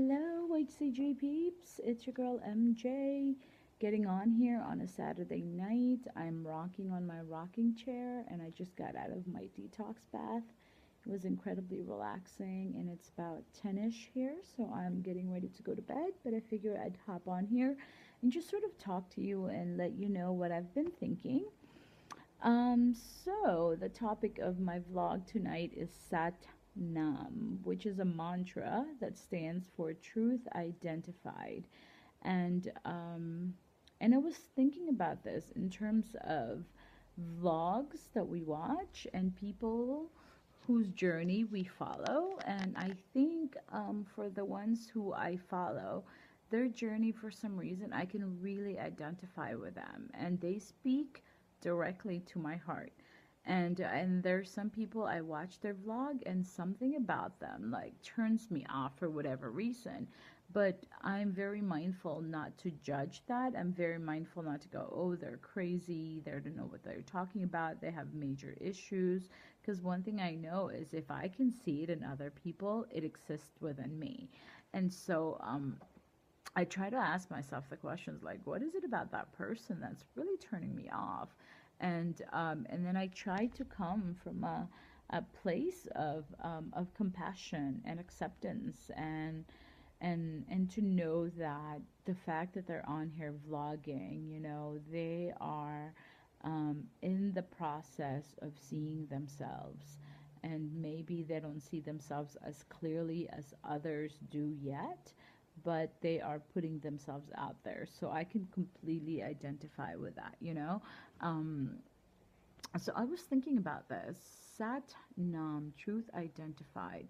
Hello, HCG peeps. It's your girl MJ getting on here on a Saturday night. I'm rocking on my rocking chair and I just got out of my detox bath. It was incredibly relaxing and it's about 10ish here, so I'm getting ready to go to bed, but I figure I'd hop on here and just sort of talk to you and let you know what I've been thinking. So the topic of my vlog tonight is Sat Nam, which is a mantra that stands for truth identified. And and I was thinking about this in terms of vlogs that we watch and people whose journey we follow. And I think for the ones who I follow, their journey for some reason I can really identify with them, and they speak directly to my heart. And there's some people I watch their vlog and something about them like turns me off for whatever reason. But I'm very mindful not to judge that. I'm very mindful not to go, oh, they're crazy, they don't know what they're talking about, they have major issues. Because one thing I know is if I can see it in other people, it exists within me. And so I try to ask myself the questions like, what is it about that person that's really turning me off? And then I try to come from a place of compassion and acceptance and to know that the fact that they're on here vlogging, they are in the process of seeing themselves. And maybe they don't see themselves as clearly as others do yet, but they are putting themselves out there. So I can completely identify with that. Um, so I was thinking about this. Sat Nam, truth identified.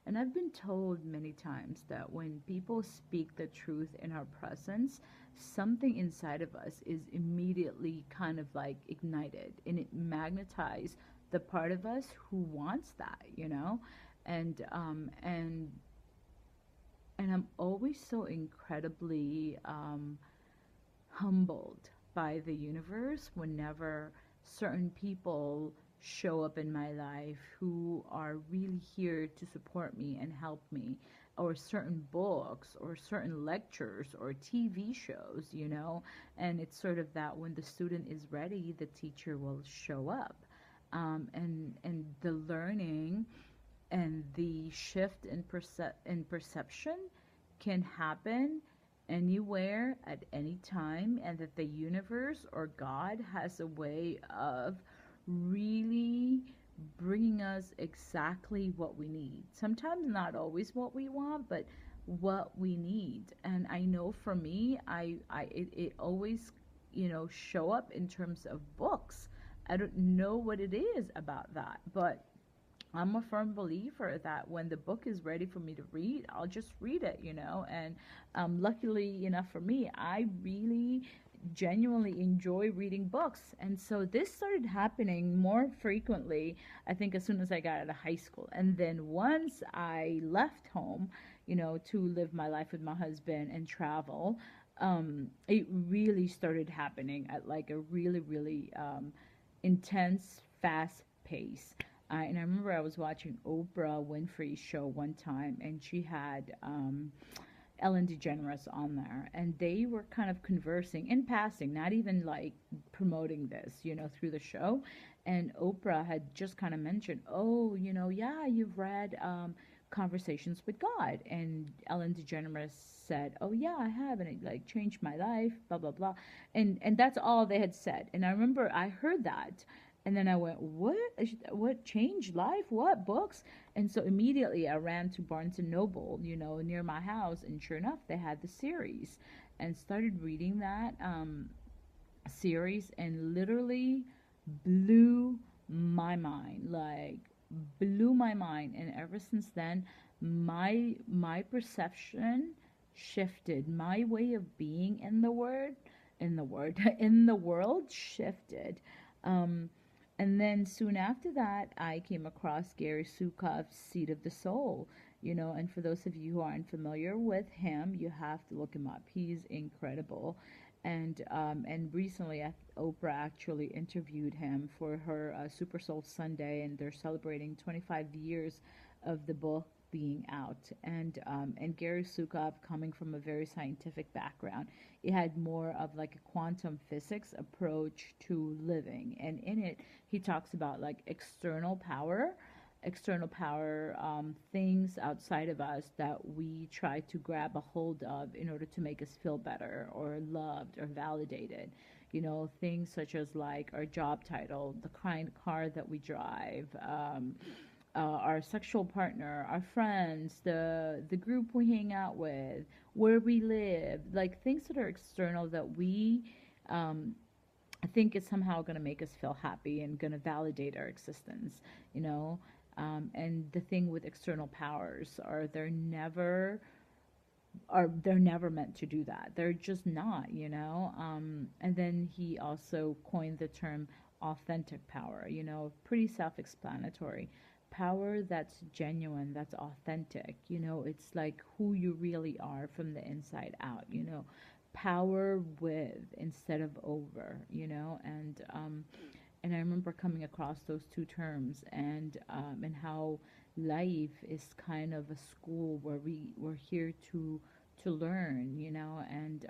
And I've been told many times that when people speak the truth in our presence, something inside of us is immediately kind of like ignited and it magnetizes the part of us who wants that. And and I'm always so incredibly humbled by the universe whenever certain people show up in my life who are really here to support me and help me, or certain books or certain lectures or TV shows. And it's sort of that when the student is ready, the teacher will show up. And the learning and the shift in perception can happen anywhere at any time, and that the universe or God has a way of really bringing us exactly what we need. Sometimes not always what we want, but what we need. And I know for me, it always show up in terms of books. I don't know what it is about that, but I'm a firm believer that when the book is ready for me to read, I'll just read it. And luckily enough for me, I really genuinely enjoy reading books. And so this started happening more frequently, I think, as soon as I got out of high school. And then once I left home, to live my life with my husband and travel, it really started happening at like a really, really intense, fast pace. And I remember I was watching Oprah Winfrey's show one time, and she had Ellen DeGeneres on there, and they were kind of conversing in passing, not even like promoting this, through the show. And Oprah had just kind of mentioned, oh, yeah, you've read Conversations with God, and Ellen DeGeneres said, oh yeah, I have, and it like changed my life, blah blah blah, and that's all they had said. And I remember I heard that. And then I went, what? What changed life? What books? And so immediately I ran to Barnes and Noble, near my house, and sure enough, they had the series, and started reading that series, and literally blew my mind, like blew my mind. And ever since then, my perception shifted, my way of being in the world shifted. Um, and then soon after that, I came across Gary Sukov's Seed of the Soul. And for those of you who aren't familiar with him, you have to look him up. He's incredible. And recently, Oprah actually interviewed him for her Super Soul Sunday, and they're celebrating 25 years of the book, being out. And Gary Sukov, coming from a very scientific background, it had more of like a quantum physics approach to living. And in it, he talks about like external power, things outside of us that we try to grab a hold of in order to make us feel better or loved or validated. You know, things such as like our job title, the kind of car that we drive, our sexual partner, our friends, the group we hang out with, where we live, like things that are external that we um, think is somehow going to make us feel happy and going to validate our existence, you know. And the thing with external powers are they're never meant to do that. They're just not, you know. And then he also coined the term authentic power, you know, pretty self-explanatory. Power that's genuine, that's authentic, you know, it's like who you really are from the inside out, you know. Power with instead of over, you know. And I remember coming across those two terms, and how life is kind of a school where we're here to learn, you know. And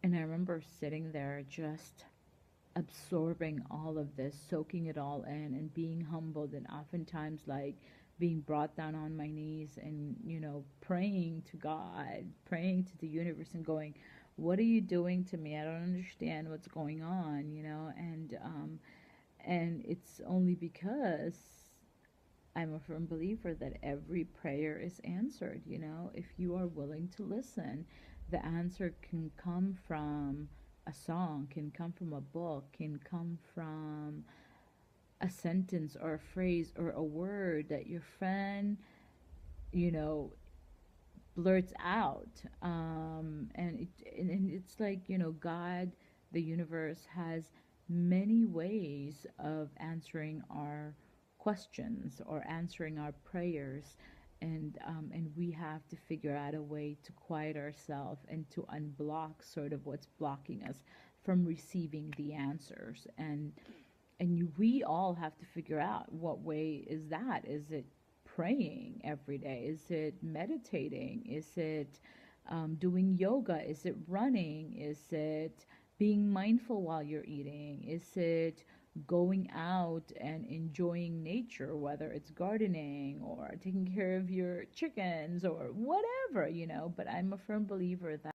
I remember sitting there just absorbing all of this, soaking it all in, and being humbled, and oftentimes like being brought down on my knees and, you know, praying to God, praying to the universe, and going, what are you doing to me? I don't understand what's going on, you know. And it's only because I'm a firm believer that every prayer is answered, you know, if you are willing to listen. The answer can come from a song, can come from a book, can come from a sentence or a phrase or a word that your friend, you know, blurts out. And it's like, you know, God, the universe has many ways of answering our questions or answering our prayers. And we have to figure out a way to quiet ourselves and to unblock sort of what's blocking us from receiving the answers. We all have to figure out what way is that. Is it praying every day? Is it meditating? Is it doing yoga? Is it running? Is it being mindful while you're eating? Is it going out and enjoying nature, whether it's gardening or taking care of your chickens or whatever, you know? But I'm a firm believer that